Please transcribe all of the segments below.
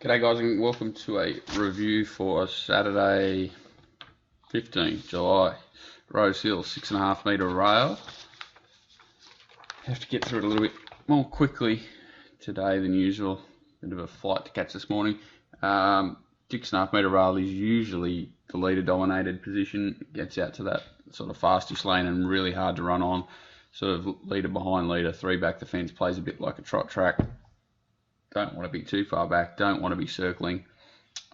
G'day guys and welcome to a review for Saturday 15th July. Rosehill 6.5 metre rail. Have to get through it a little bit more quickly today than usual. Bit of a flight to catch this morning. 6.5 metre rail is usually the leader dominated position. Gets out to that sort of fastish lane and really hard to run on. Sort of leader behind leader, three back the fence, plays a bit like a trot track. Don't want to be too far back, don't want to be circling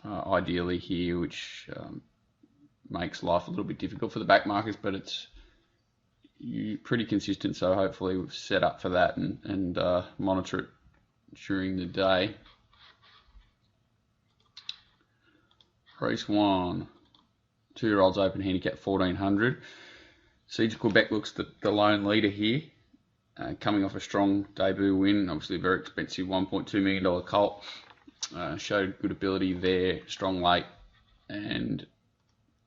ideally here, which makes life a little bit difficult for the back markers, but it's pretty consistent, so hopefully we've set up for that and monitor it during the day. Race 1, 2-year-olds open handicap 1400. Siege of Quebec looks the lone leader here. Coming off a strong debut win, obviously a very expensive $1.2 million colt. Showed good ability there, strong late, and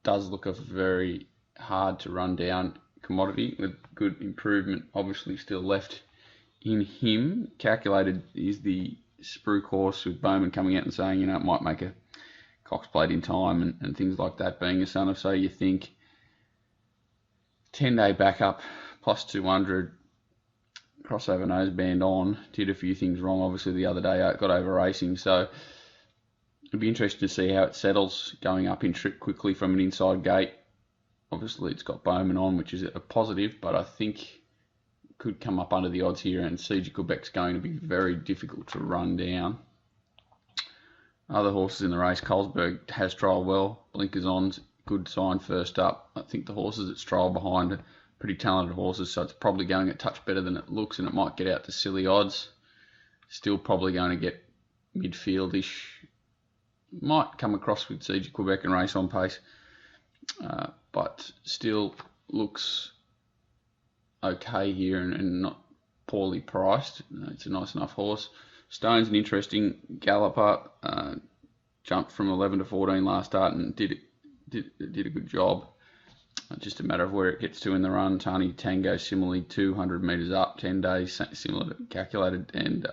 does look a very hard to run down commodity with good improvement obviously still left in him. Calculated is the spruik horse with Bowman coming out and saying, it might make a Cox Plate in time and things like that, being a son of, so you think 10-day backup plus 200. Crossover noseband on, did a few things wrong obviously the other day, got over racing, so it'd be interesting to see how it settles going up in trip quickly from an inside gate. Obviously it's got Bowman on, which is a positive, but I think could come up under the odds here, and Siege of Quebec's going to be very difficult to run down. Other horses in the race, Colesberg has trialled well, blinkers on, good sign first up. I think the horses that's trialled behind pretty talented horses, so it's probably going a touch better than it looks, and it might get out to silly odds. Still probably going to get midfieldish. Might come across with Siege of Quebec and race on pace, but still looks okay here and not poorly priced. It's a nice enough horse. Stone's an interesting galloper. Jumped from 11 to 14 last start and did a good job. Just a matter of where it gets to in the run. Tani Tango similarly 200 metres up, 10 days, similar to calculated, and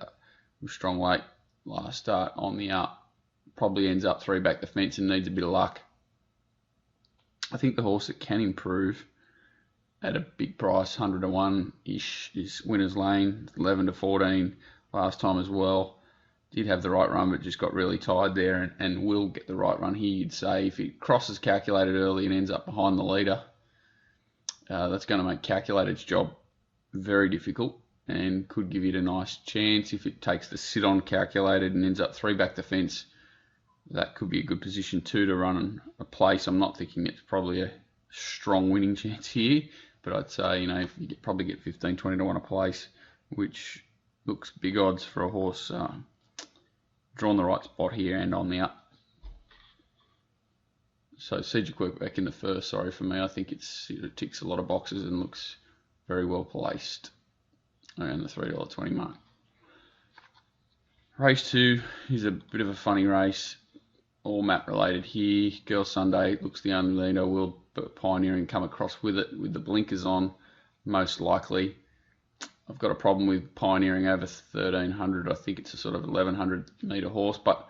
strong late last start on the up. Probably ends up 3 back the fence and needs a bit of luck. I think the horse that can improve at a big price, 100 to 1-ish, is Winner's Lane, 11 to 14 last time as well. Did have the right run, but just got really tired there and will get the right run here, you'd say. If it crosses calculated early and ends up behind the leader, that's going to make calculated's job very difficult and could give it a nice chance. If it takes the sit on calculated and ends up 3 back the fence, that could be a good position too to run a place. I'm not thinking it's probably a strong winning chance here, but I'd say, if you probably get 15, 20 to 1 a place, which looks big odds for a horse drawn the right spot here and on the up. So Siege of Quebec in the first, sorry for me, I think it ticks a lot of boxes and looks very well placed around the $3.20 mark. Race 2 is a bit of a funny race, all map related here. Girl Sunday looks the only leader, will Pioneering come across with it with the blinkers on, most likely. I've got a problem with Pioneering over 1300. I think it's a sort of 1100 metre horse, but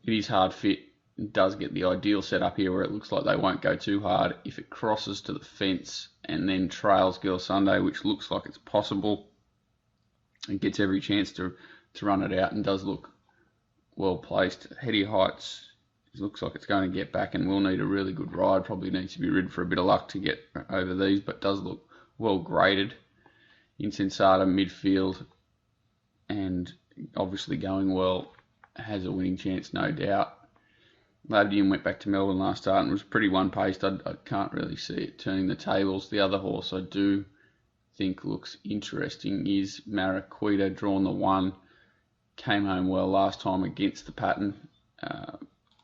it is hard fit. It does get the ideal setup here where it looks like they won't go too hard. If it crosses to the fence and then trails Girl Sunday, which looks like it's possible, and gets every chance to run it out and does look well placed. Heady Heights, it looks like it's going to get back and will need a really good ride. Probably needs to be ridden for a bit of luck to get over these, but does look well graded. Insensata midfield and obviously going well, has a winning chance no doubt. Labdium went back to Melbourne last start and was pretty one-paced. I can't really see it turning the tables. The other horse I do think looks interesting is Maraquita, drawn the 1. Came home well last time against the pattern.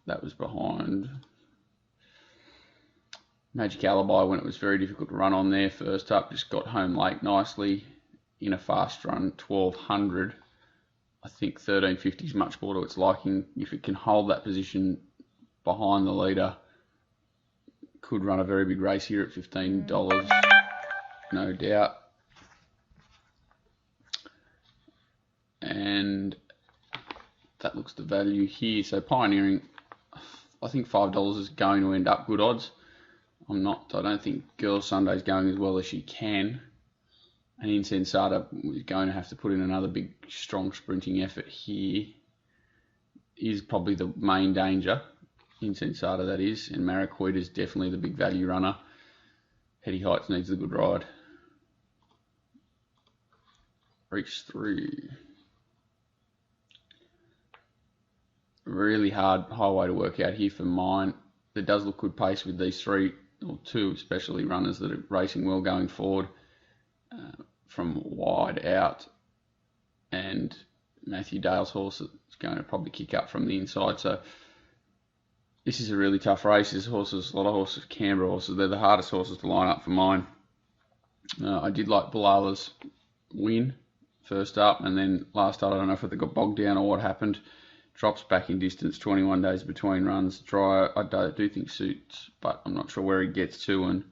That was behind Magic Alibi when it was very difficult to run on there first up. Just got home late nicely in a fast run, 1200. I think 1350 is much more to its liking. If it can hold that position behind the leader, could run a very big race here at $15, no doubt. And that looks the value here. So Pioneering, I think $5 is going to end up good odds. I don't think Girls Sunday's going as well as she can. And Insensata is going to have to put in another big, strong sprinting effort here. Is probably the main danger. Insensata, that is. And Maraquita is definitely the big value runner. Hetty Heights needs a good ride. Reach 3. Really hard highway to work out here for mine. There does look good pace with these 3, or 2 especially, runners that are racing well going forward from wide out. And Matthew Dale's horse is going to probably kick up from the inside. So this is a really tough race. There's horses, a lot of horses, Canberra horses. They're the hardest horses to line up for mine. I did like Bilala's win first up, and then last start, I don't know if they got bogged down or what happened. Drops back in distance, 21 days between runs. Dryer, I do think suits, but I'm not sure where he gets to, and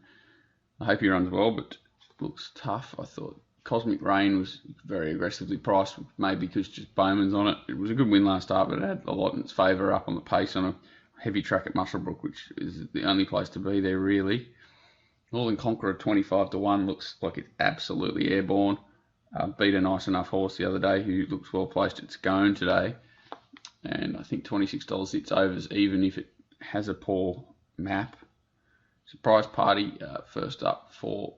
I hope he runs well, but looks tough. I thought Cosmic Rain was very aggressively priced, maybe because just Bowman's on it. It was a good win last start, but it had a lot in its favour up on the pace on a heavy track at Muswellbrook, which is the only place to be there, really. Northern Conqueror 25-1 looks like it's absolutely airborne. Beat a nice enough horse the other day who looks well placed at Scone today. And I think $26 hits overs even if it has a poor map. Surprise Party first up for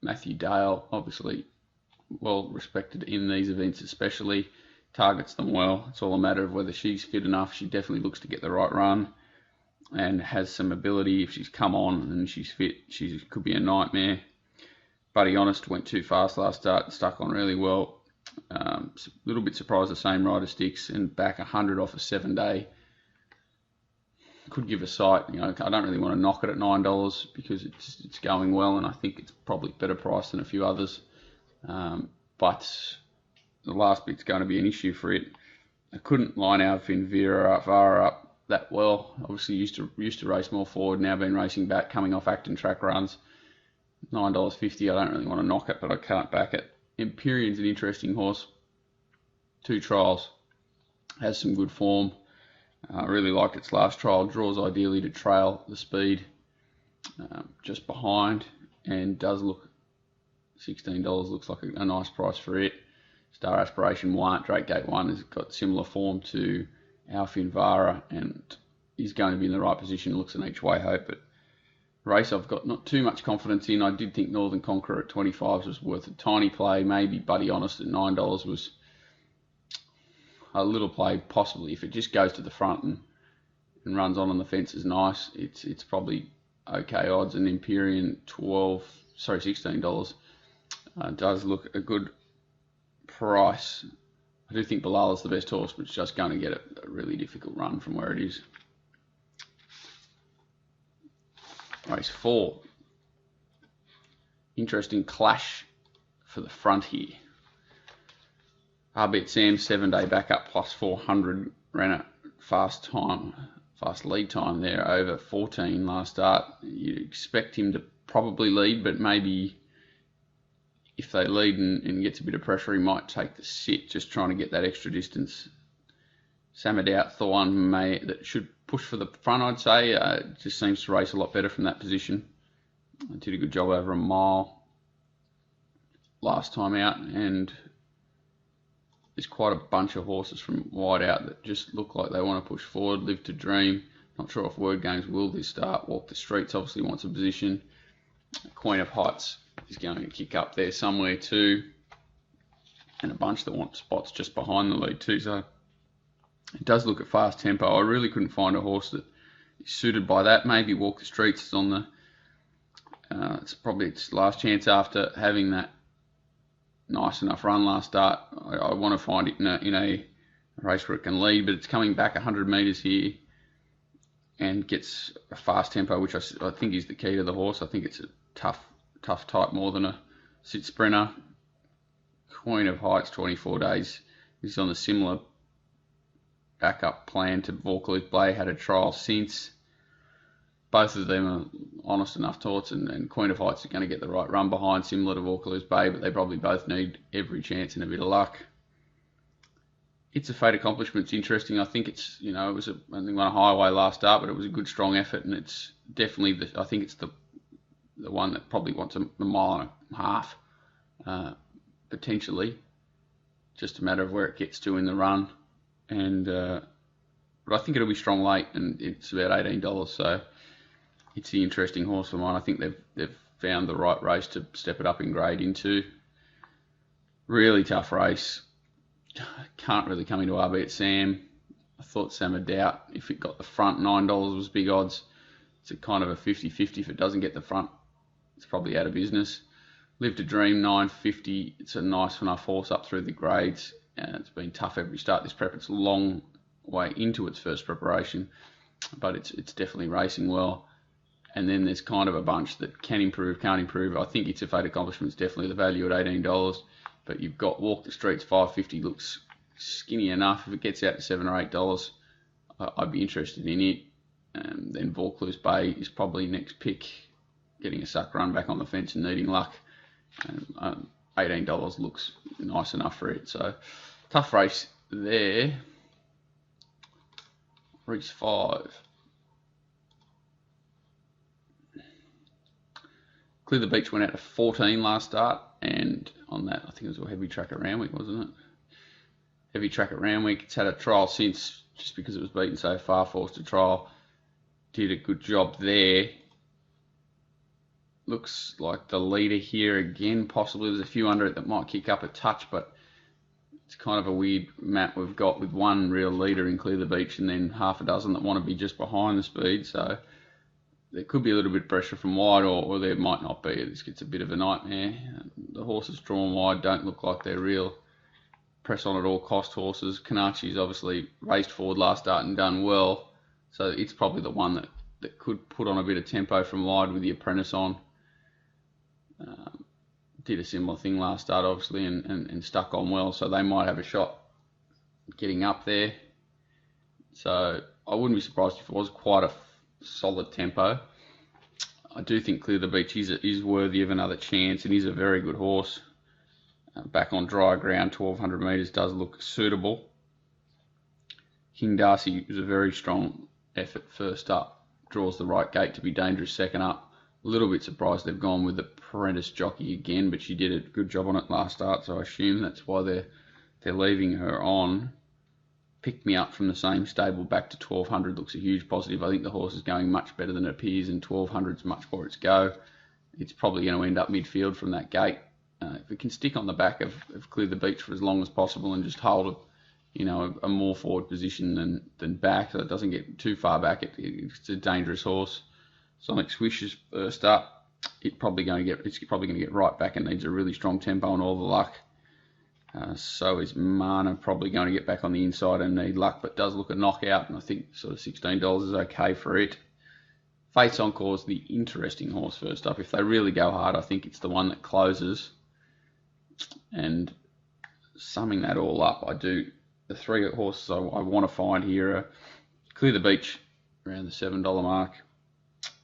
Matthew Dale, obviously well respected in these events, especially targets them well. It's all a matter of whether she's fit enough. She definitely looks to get the right run and has some ability. If she's come on and she's fit, she could be a nightmare. Buddy Honest went too fast last start, stuck on really well. A little bit surprised the same rider sticks, and back 100 off a 7-day. Could give a sight. I don't really want to knock it at $9 because it's going well, and I think it's probably better priced than a few others. But the last bit's going to be an issue for it. I couldn't line Alvin Vara up that well. Obviously used to race more forward. Now been racing back, coming off Acton track runs. $9.50. I don't really want to knock it, but I can't back it. Empyrean's an interesting horse. 2 trials. Has some good form. I really liked its last trial. Draws ideally to trail the speed just behind, and does look $16 looks like a nice price for it. Star Aspiration 1, Drake Gate 1 has got similar form to Alfin Vara and is going to be in the right position. Looks an each way hope, but race I've got not too much confidence in. I did think Northern Conqueror at 25 was worth a tiny play. Maybe Buddy Honest at $9 was a little play, possibly. If it just goes to the front and runs on the fence is nice, it's probably okay odds. And Empyrean $16 does look a good price. I do think Bilala's the best horse, but it's just going to get a really difficult run from where it is. Race 4. Interesting clash for the front here. Arbit Sam 7-day backup plus 400 ran a fast lead time there over 14 last start. You'd expect him to probably lead, but maybe if they lead and gets a bit of pressure, he might take the sit, just trying to get that extra distance. Samadout Thorn that should push for the front, I'd say. Just seems to race a lot better from that position. Did a good job over a mile last time out, and there's quite a bunch of horses from wide out that just look like they want to push forward. Live to Dream. Not sure if Word Games will this start. Walk the Streets obviously wants a position. Queen of Heights is going to kick up there somewhere too. And a bunch that want spots just behind the lead too. So it does look at fast tempo. I really couldn't find a horse that is suited by that. Maybe Walk the Streets is on the... it's probably its last chance after having that nice enough run last start. I want to find it in a race where it can lead, but it's coming back 100 metres here and gets a fast tempo, which I think is the key to the horse. I think it's a tough type more than a sit sprinter. Queen of Heights 24 days is on a similar backup plan to Vaucluse Blay. Had a trial since. Both of them are honest enough thoughts, and Queen of Heights are going to get the right run behind, similar to Vaucluse Bay, but they probably both need every chance and a bit of luck. It's a fait accompli. It's interesting. I think it's, it was I think on a highway last start, but it was a good strong effort, and it's definitely I think it's the one that probably wants a mile and a half, potentially. Just a matter of where it gets to in the run, and but I think it'll be strong late, and it's about $18, so it's the interesting horse for mine. I think they've found the right race to step it up in grade into. Really tough race. Can't really come into RB at Sam. I thought Sam had doubt. If it got the front, $9 was big odds. It's a kind of a 50-50. If it doesn't get the front, it's probably out of business. Live to Dream, $9.50. It's a nice enough horse up through the grades. And it's been tough every start this prep. It's a long way into its first preparation, but it's definitely racing well. And then there's kind of a bunch that can improve, can't improve. I think it's a fait accompli. It's definitely the value at $18. But you've got Walk the Streets, $5.50. Looks skinny enough. If it gets out to $7 or $8, I'd be interested in it. Then Vaucluse Bay is probably next pick, getting a suck run back on the fence and needing luck. $18 looks nice enough for it. So tough race there. Race 5. Clear the Beach went out to 14 last start, and on that, I think it was a heavy track at Randwick, wasn't it? Heavy track at Randwick. It's had a trial since, just because it was beaten so far, forced a trial. Did a good job there. Looks like the leader here again, possibly. There's a few under it that might kick up a touch, but it's kind of a weird map we've got with one real leader in Clear the Beach and then half a dozen that want to be just behind the speed. So there could be a little bit of pressure from wide, or there might not be. This gets a bit of a nightmare. The horses drawn wide don't look like they're real press on at all cost horses. Kanachi's obviously raced forward last start and done well, so it's probably the one that could put on a bit of tempo from wide with the apprentice on. Did a similar thing last start, obviously, and stuck on well, so they might have a shot getting up there. So I wouldn't be surprised if it was quite a solid tempo. I do think Clear the Beach is worthy of another chance, and is a very good horse. Back on dry ground, 1200 metres does look suitable. King Darcy was a very strong effort first up. Draws the right gate to be dangerous second up. A little bit surprised they've gone with the apprentice jockey again, but she did a good job on it last start, so I assume that's why they're leaving her on. Picked Me Up from the same stable back to 1200 looks a huge positive. I think the horse is going much better than it appears, and 1200 is much more its go. It's probably going to end up midfield from that gate. If it can stick on the back of Clear the Beach for as long as possible and just hold a more forward position than back, so it doesn't get too far back, it's a dangerous horse. Sonic Swish is first up. It's probably going to get right back and needs a really strong tempo and all the luck. So is Mana, probably going to get back on the inside and need luck, but does look a knockout, and I think sort of $16 is okay for it. Fates Encore is the interesting horse first up. If they really go hard, I think it's the one that closes. And summing that all up, the three horses I want to find here are Clear the Beach around the $7 mark.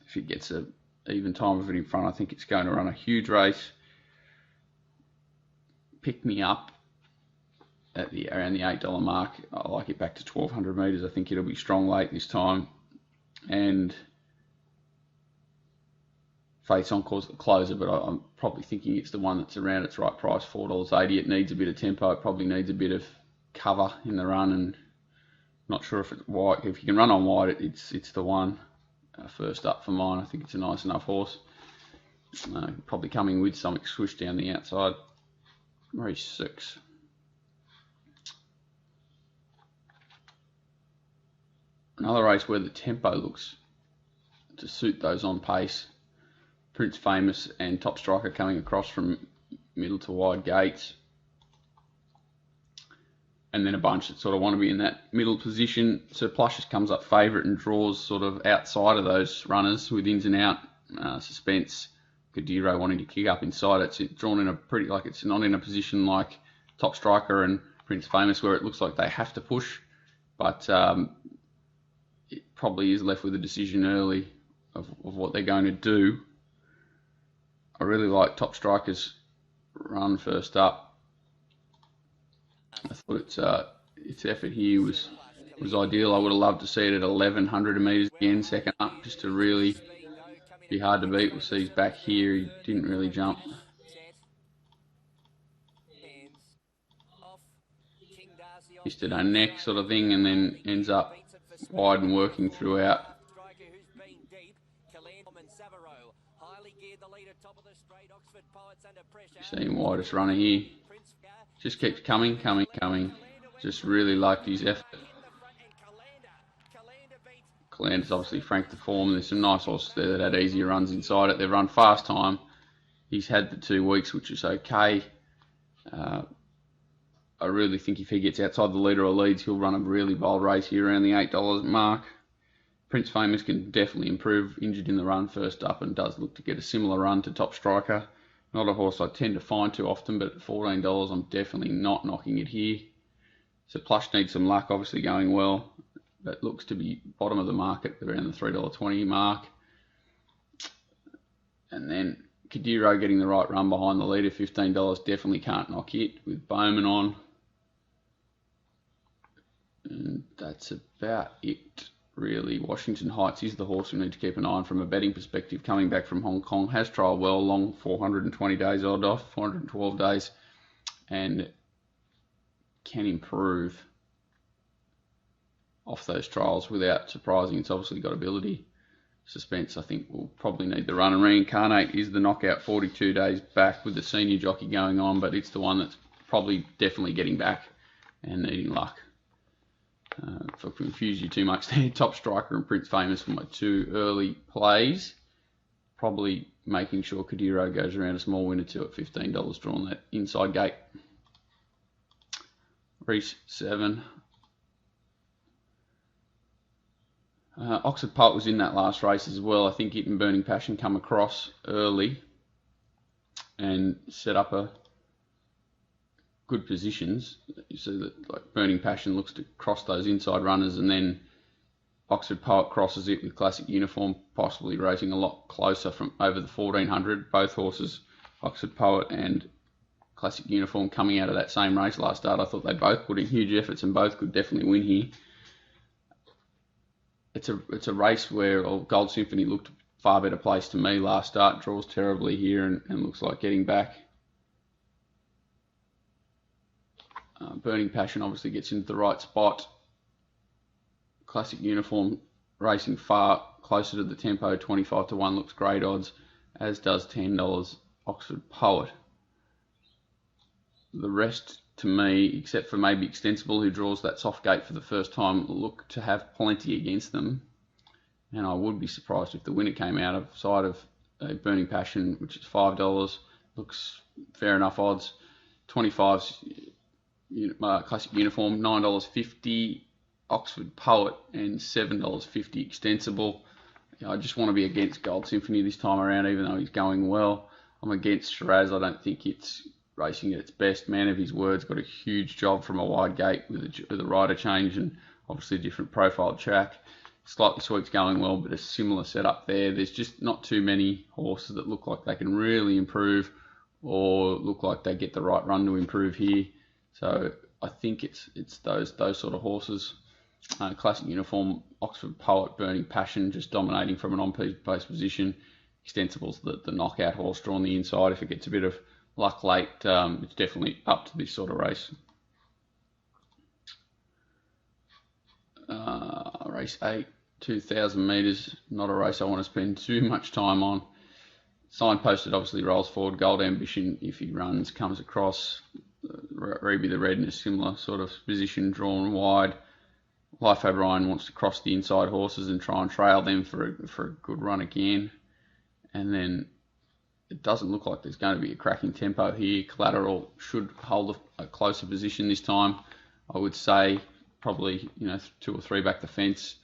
If it gets a even time of it in front, I think it's going to run a huge race. Pick Me Up at around the $8 mark. I like it back to 1200 metres. I think it'll be strong late this time. And Fates Encore's the closer, but I'm probably thinking it's the one that's around its right price, $4.80. It needs a bit of tempo. It probably needs a bit of cover in the run, and not sure if it's wide. If you can run on wide, it's the one first up for mine. I think it's a nice enough horse. Probably coming with some swish down the outside. Race 6. Another race where the tempo looks to suit those on pace. Prince Famous and Top Striker coming across from middle to wide gates. And then a bunch that sort of want to be in that middle position. So Plushes comes up favourite and draws sort of outside of those runners with ins and out. Suspense, Kadiro wanting to kick up inside. It's drawn in it's not in a position like Top Striker and Prince Famous where it looks like they have to push. But it probably is left with a decision early of what they're going to do. I really like Top Striker's run first up. I thought its effort here was ideal. I would have loved to see it at 1100 metres again, second up, just to really be hard to beat. We'll see he's back here. He didn't really jump. Missed it on neck sort of thing, and then ends up wide and working throughout. Seeing widest runner here. Just keeps coming. Just really liked his effort. Calander's obviously franked the form. There's some nice horses there that had easier runs inside it. They've run fast time. He's had the 2 weeks, which is okay. I really think if he gets outside the leader or leads, he'll run a really bold race here around the $8 mark. Prince Famous can definitely improve. Injured in the run first up and does look to get a similar run to Top Striker. Not a horse I tend to find too often, but at $14, I'm definitely not knocking it here. So Plush needs some luck, obviously going well. That looks to be bottom of the market around the $3.20 mark. And then Kadiro getting the right run behind the leader, $15, definitely can't knock it with Bowman on. And that's about it, really. Washington Heights is the horse we need to keep an eye on from a betting perspective. Coming back from Hong Kong, has trialled well, long 420 days odd off, 412 days, and can improve off those trials without surprising. It's obviously got ability. Suspense, I think, will probably need the run. And Reincarnate is the knockout 42 days back with the senior jockey going on, but it's the one that's probably definitely getting back and needing luck. If I confuse you too much there, Top Striker and Prince Famous for my 2 early plays. Probably making sure Kadiro goes around a small winner too at $15 drawn that inside gate. Reese 7. Oxford Poet was in that last race as well. I think it and Burning Passion come across early and set up a good positions. You see that like Burning Passion looks to cross those inside runners, and then Oxford Poet crosses it with Classic Uniform, possibly racing a lot closer from over the 1400. Both horses, Oxford Poet and Classic Uniform, coming out of that same race last start. I thought they both put in huge efforts and both could definitely win here. It's a race where Gold Symphony looked far better place to me last start. Draws terribly here and looks like getting back. Burning Passion obviously gets into the right spot. Classic Uniform racing far closer to the tempo, 25-1 looks great odds, as does $10 Oxford Poet. The rest, to me, except for maybe Extensible, who draws that soft gate for the first time, look to have plenty against them. And I would be surprised if the winner came out of side of Burning Passion, which is $5. Looks fair enough odds. 25's Classic Uniform, $9.50 Oxford Poet, and $7.50 Extensible. I just want to be against Gold Symphony this time around, even though he's going well. I'm against Shiraz. I don't think it's racing at its best. Man of his words, got a huge job from a wide gate with a rider change and obviously a different profile track. Slightly Sweet's going well, but a similar setup there. There's just not too many horses that look like they can really improve or look like they get the right run to improve here. So I think it's those sort of horses. Classic Uniform, Oxford Poet, Burning Passion, just dominating from an on-pace position. Extensible's the knockout horse drawn the inside. If it gets a bit of luck late, it's definitely up to this sort of race. Race 8, 2,000 metres, not a race I want to spend too much time on. Signposted obviously rolls forward. Gold Ambition, if he runs, comes across. Ruby the Red in a similar sort of position, drawn wide. Life O'Brien wants to cross the inside horses and try and trail them for a good run again. And then it doesn't look like there's going to be a cracking tempo here. Collateral should hold a closer position this time. I would say probably 2 or 3 back the fence.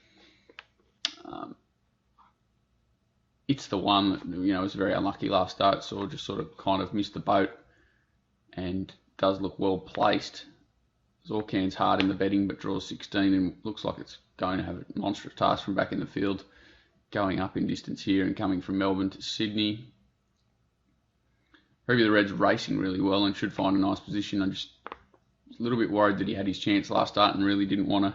It's the one that was very unlucky last start, so just sort of kind of missed the boat and does look well placed. Zorcan's hard in the betting, but draws 16 and looks like it's going to have a monstrous task from back in the field, going up in distance here and coming from Melbourne to Sydney. Ruby the Red's racing really well and should find a nice position. I just A little bit worried that he had his chance last start and really didn't want to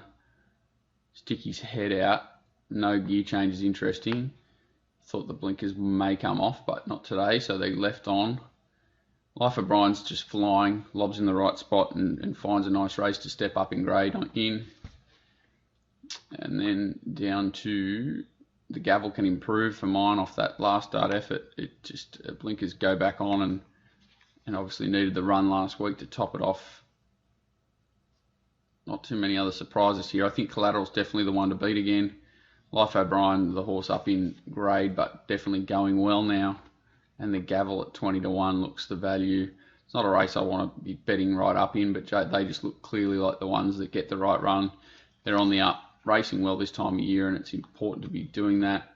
stick his head out. No gear change is interesting. Thought the blinkers may come off, but not today, so they left on. Life of Brian's just flying, lobs in the right spot and finds a nice race to step up in grade in. And then down to the gavel can improve for mine off that last start effort. It just blinkers go back on and obviously needed the run last week to top it off. Not too many other surprises here. I think Collateral's definitely the one to beat again. Life O'Brien, the horse up in grade, but definitely going well now. And the gavel at 20 to 1 looks the value. It's not a race I want to be betting right up in, but they just look clearly like the ones that get the right run. They're on the up, racing well this time of year, and it's important to be doing that.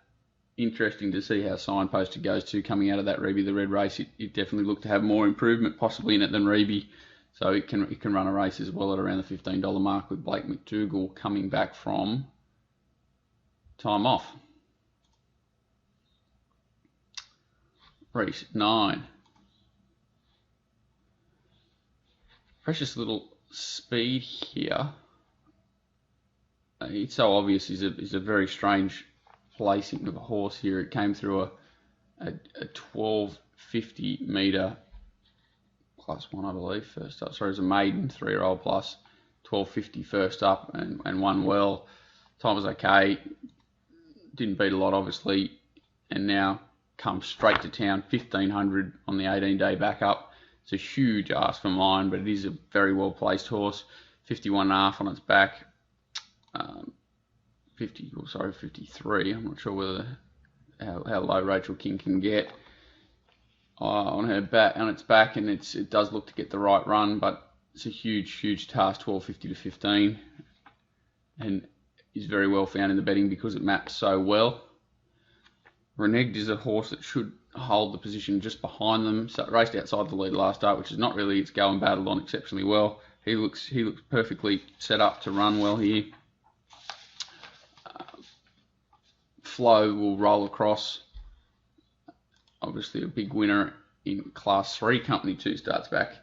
Interesting to see how Signposted goes too, coming out of that Reby the Red race. It definitely looked to have more improvement possibly in it than Reby. So it can run a race as well at around the $15 mark, with Blake McDougall coming back from time off. Race 9. Precious Little Speed here. It's so obvious is a very strange placing of a horse here. It came through a 1250 metre +1, I believe, first up. Sorry, it was a maiden 3-year-old plus 1250 first up and won well. Time was okay. Didn't beat a lot, obviously, and now comes straight to town, 1500 on the 18-day backup. It's a huge ask for mine, but it is a very well-placed horse. 51.5 on its back. 53. I'm not sure whether how low Rachel King can get on its back, and it does look to get the right run, but it's a huge task, 1250 to 15, and is very well found in the betting because it maps so well. Reneged is a horse that should hold the position just behind them. So it raced outside the lead last start, which is not really its go, and battled on exceptionally well. He looks perfectly set up to run well here. Flow will roll across. Obviously a big winner in Class 3 Company 2 starts back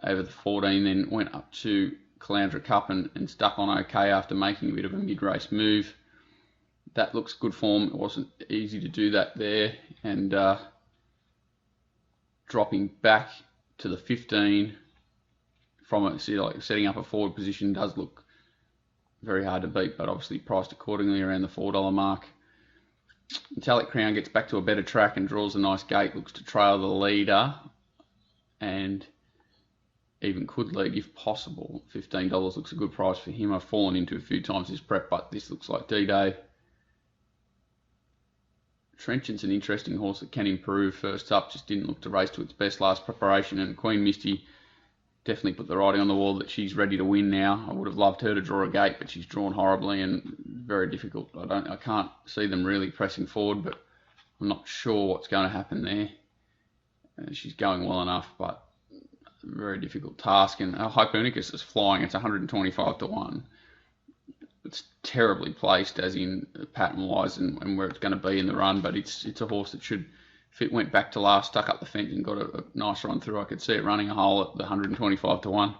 over the 14, then went up to Caloundra Cup and stuck on okay after making a bit of a mid-race move. That looks good form. It wasn't easy to do that there, and dropping back to the 15 from it, setting up a forward position does look very hard to beat, but obviously priced accordingly around the $4 mark. Metallic Crown gets back to a better track and draws a nice gate, looks to trail the leader, and even could lead if possible. $15 looks a good price for him. I've fallen into a few times this prep, but this looks like D-Day. Trenchant's an interesting horse that can improve. First up, just didn't look to race to its best last preparation, and Queen Misty definitely put the writing on the wall that she's ready to win now. I would have loved her to draw a gate, but she's drawn horribly and very difficult. I can't see them really pressing forward, but I'm not sure what's going to happen there. She's going well enough, but very difficult task. And Hypernicus is flying. It's 125 to 1. It's terribly placed, as in pattern-wise and where it's going to be in the run, but it's a horse that should, if it went back to last, stuck up the fence and got a nice run through, I could see it running a hole at the 125 to 1.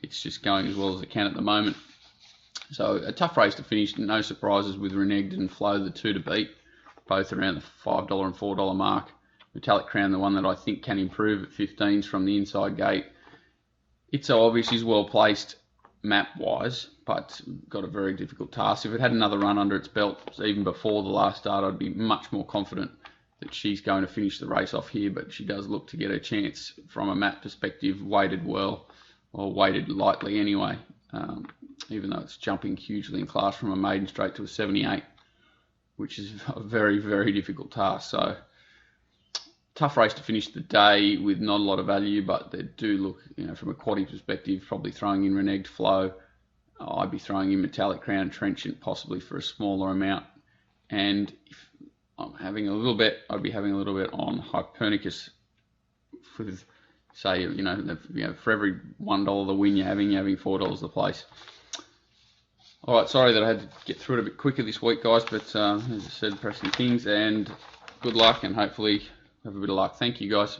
It's just going as well as it can at the moment. So a tough race to finish. No surprises with Reneged and Flow, the two to beat, both around the $5 and $4 mark. Metallic Crown, the one that I think can improve at 15s from the inside gate. It's so obvious he's well placed map-wise, but got a very difficult task. If it had another run under its belt, even before the last start, I'd be much more confident that she's going to finish the race off here, but she does look to get a chance from a map perspective, weighted well, or weighted lightly anyway, even though it's jumping hugely in class from a maiden straight to a 78, which is a very, very difficult task. So tough race to finish the day with not a lot of value, but they do look, from a quaddy perspective, probably throwing in Reneged, Flow. I'd be throwing in Metallic Crown and Trenchant possibly for a smaller amount. And if I'm having a little bit, I'd be having a little bit on Hypernicus with, say, for every $1 the win you're having $4 the place. All right, sorry that I had to get through it a bit quicker this week, guys, but as I said, pressing things, and good luck, and hopefully have a bit of luck. Thank you, guys.